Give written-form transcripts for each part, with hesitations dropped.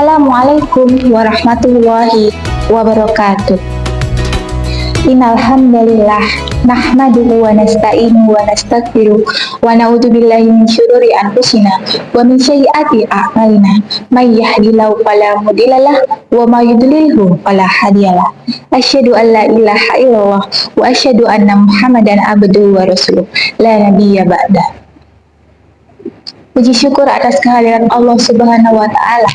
Assalamualaikum warahmatullahi wabarakatuh. Innal hamdalillah nahmaduhu wa nasta'inuhu wa nastaghfiruh wa na'udzubillahi min syururi anfusina wa min sayyiati a'malina may yahdihillahu fala mudhillalah wa may yudlilhu fala hadiyalah. Asyhadu an la ilaha illallah wa asyhadu anna Muhammadan abduhu wa rasuluh la nabiyya ba'da. Puji syukur atas kehadiran Allah Subhanahu wa Ta'ala,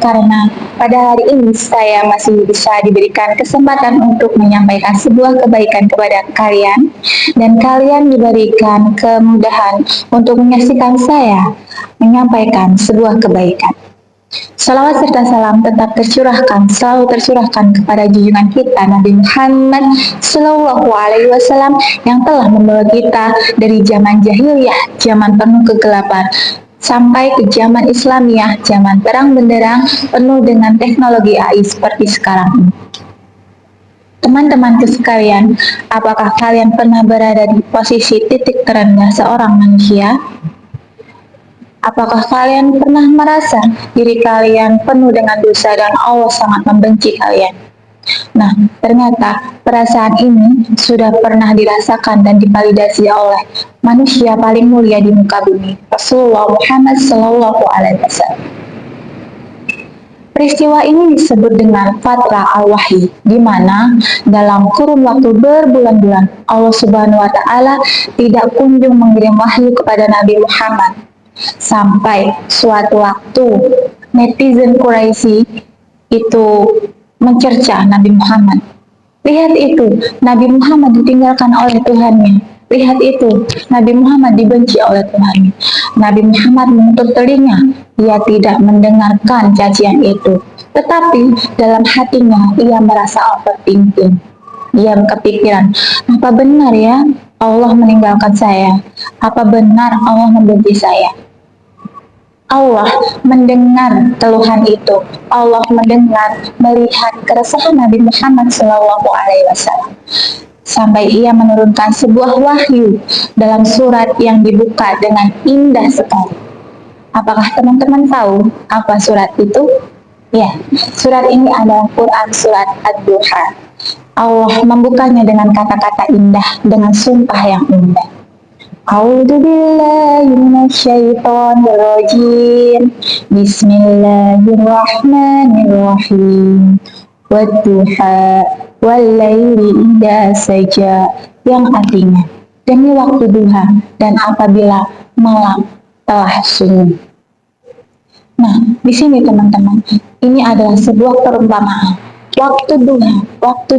karena pada hari ini saya masih bisa diberikan kesempatan untuk menyampaikan sebuah kebaikan kepada kalian, dan kalian diberikan kemudahan untuk menyaksikan saya menyampaikan sebuah kebaikan. Salawat serta salam tetap selalu tercurahkan kepada junjungan kita Nabi Muhammad Sallallahu Alaihi Wasallam yang telah membawa kita dari zaman jahiliyah, zaman penuh kegelapan, sampai ke zaman Islamiyah, zaman terang benderang penuh dengan teknologi AI seperti sekarang ini. Teman-temanku sekalian, apakah kalian pernah berada di posisi titik terendah seorang manusia? Apakah kalian pernah merasa diri kalian penuh dengan dosa dan Allah sangat membenci kalian? Nah, ternyata perasaan ini sudah pernah dirasakan dan divalidasi oleh manusia paling mulia di muka bumi, Rasulullah Muhammad Sallallahu Alaihi Wasallam. Peristiwa ini disebut dengan Fatra al-Wahyi, di mana dalam kurun waktu berbulan-bulan Allah Subhanahu wa Ta'ala tidak kunjung mengirim wahyu kepada Nabi Muhammad. Sampai suatu waktu netizen Quraisy itu mencerca Nabi Muhammad. Lihat itu, Nabi Muhammad ditinggalkan oleh Tuhannya. Lihat itu, Nabi Muhammad dibenci oleh Tuhannya. Nabi Muhammad menutup telinga, ia tidak mendengarkan cacian itu. Tetapi dalam hatinya ia merasa overthinking. Ia kepikiran, apa benar ya Allah meninggalkan saya? Apa benar Allah membenci saya? Allah mendengar keluhan itu. Allah mendengar, melihat keresahan Nabi Muhammad Sallallahu Alaihi Wasallam. Sampai ia menurunkan sebuah wahyu dalam surat yang dibuka dengan indah sekali. Apakah teman-teman tahu apa surat itu? Ya, surat ini adalah Quran surat Ad-Duha. Allah membukanya dengan kata-kata indah, dengan sumpah yang indah. A'udzu billahi minasyaitonir rajim. Bismillahirrahmanirrahim. Wadduha wallaili idza saja, yang artinya demi waktu duha dan apabila malam telah sunyi. Nah, di sini teman-teman, ini adalah sebuah perumpamaan. Waktu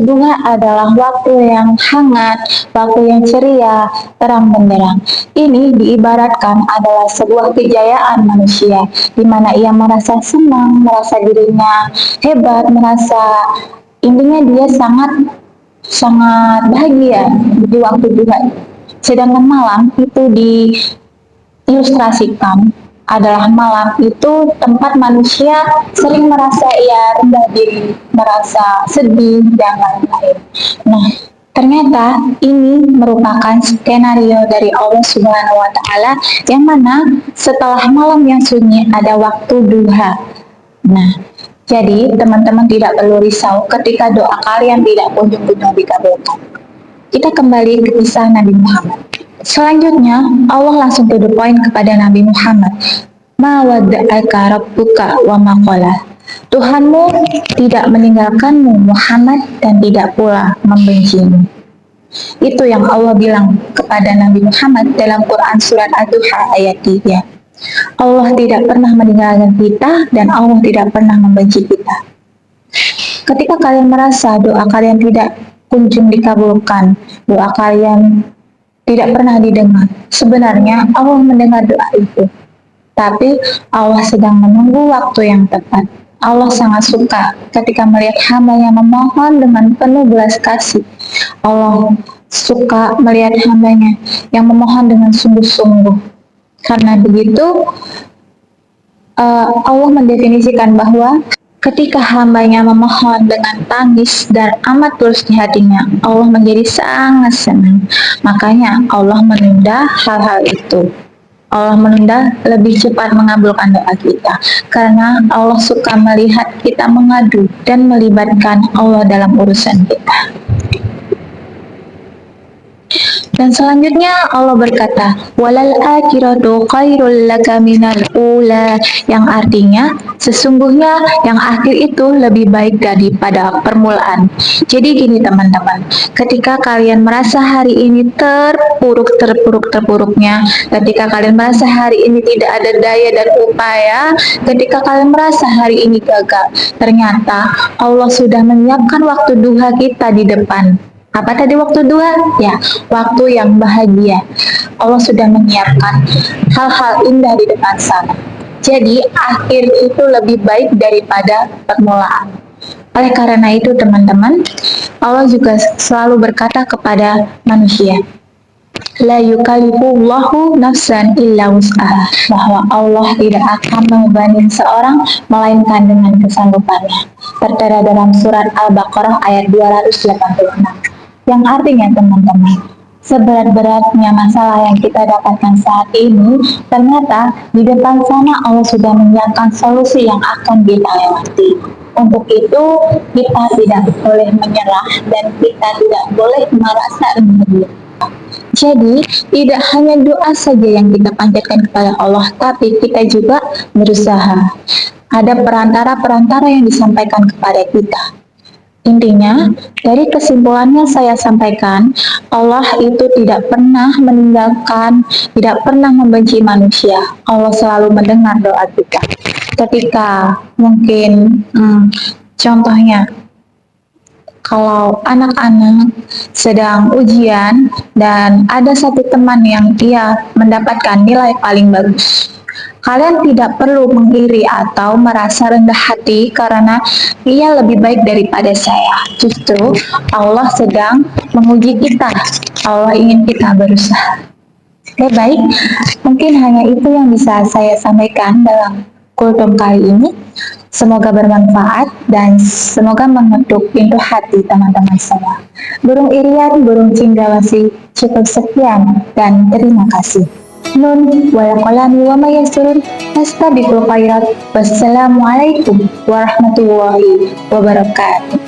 duha adalah waktu yang hangat, waktu yang ceria, terang benderang. Ini diibaratkan adalah sebuah kejayaan manusia, di mana ia merasa senang, merasa dirinya hebat, merasa intinya dia sangat bahagia di waktu duha. Sedangkan malam itu diilustrasikan adalah malam itu tempat manusia sering merasa ia rendah diri, merasa sedih, dan lain-lain. Nah, ternyata ini merupakan skenario dari Allah Subhanahu wa Ta'ala, yang mana setelah malam yang sunyi ada waktu duha. Nah, jadi teman-teman tidak perlu risau ketika doa kalian tidak kunjung-kunjung dikabulkan. Kita kembali ke kisah Nabi Muhammad. Selanjutnya, Allah langsung to the point kepada Nabi Muhammad. Ma wadda'aka rabbuka wa ma qala. Tuhanmu tidak meninggalkanmu Muhammad dan tidak pula membencimu. Itu yang Allah bilang kepada Nabi Muhammad dalam Quran surat Ad-Duha ayat 3. Allah tidak pernah meninggalkan kita dan Allah tidak pernah membenci kita. Ketika kalian merasa doa kalian tidak kunjung dikabulkan, doa kalian tidak pernah didengar, sebenarnya Allah mendengar doa itu, tapi Allah sedang menunggu waktu yang tepat. Allah sangat suka ketika melihat hamba yang memohon dengan penuh belas kasih. Allah suka melihat hambanya yang memohon dengan sungguh-sungguh. Karena begitu, Allah mendefinisikan bahwa ketika hambanya memohon dengan tangis dan amat tulus di hatinya, Allah menjadi sangat senang. Makanya Allah menunda hal-hal itu. Allah menunda lebih cepat mengabulkan doa kita karena Allah suka melihat kita mengadu dan melibatkan Allah dalam urusan kita. Dan selanjutnya Allah berkata, "Walal akhiratu khairul laka minal ula," yang artinya sesungguhnya yang akhir itu lebih baik daripada permulaan. Jadi gini teman-teman, ketika kalian merasa hari ini terpuruknya, ketika kalian merasa hari ini tidak ada daya dan upaya, ketika kalian merasa hari ini gagal, ternyata Allah sudah menyiapkan waktu duha kita di depan. Apa tadi waktu dua? Ya, waktu yang bahagia. Allah sudah menyiapkan hal-hal indah di depan sana. Jadi, akhir itu lebih baik daripada permulaan. Oleh karena itu, teman-teman, Allah juga selalu berkata kepada manusia, La yukallifullahu nafsan illa wus'aha, bahwa Allah tidak akan membebani seorang melainkan dengan kesanggupannya. Tertera dalam surat Al-Baqarah ayat 286. Yang artinya teman-teman, seberat-beratnya masalah yang kita dapatkan saat ini, ternyata di depan sana Allah sudah menyiapkan solusi yang akan kita lewati. Untuk itu, kita tidak boleh menyerah dan kita tidak boleh merasa rendah diri. Jadi, tidak hanya doa saja yang kita panjatkan kepada Allah, tapi kita juga berusaha. Ada perantara-perantara yang disampaikan kepada kita. Intinya, dari kesimpulannya saya sampaikan, Allah itu tidak pernah meninggalkan, tidak pernah membenci manusia. Allah selalu mendengar doa kita. Ketika mungkin, contohnya, kalau anak-anak sedang ujian dan ada satu teman yang dia mendapatkan nilai paling bagus, kalian tidak perlu mengiri atau merasa rendah hati karena ia lebih baik daripada saya. Justru Allah sedang menguji kita. Allah ingin kita berusaha. Oke, baik. Mungkin hanya itu yang bisa saya sampaikan dalam kultum kali ini. Semoga bermanfaat dan semoga mengetuk pintu hati teman-teman semua. Burung Irian, burung cendrawasih, cukup sekian dan terima kasih. Nun wal qalami wa ma yasturun, fastabiqul khairat. Wassalamualaikum warahmatullahi wabarakatuh.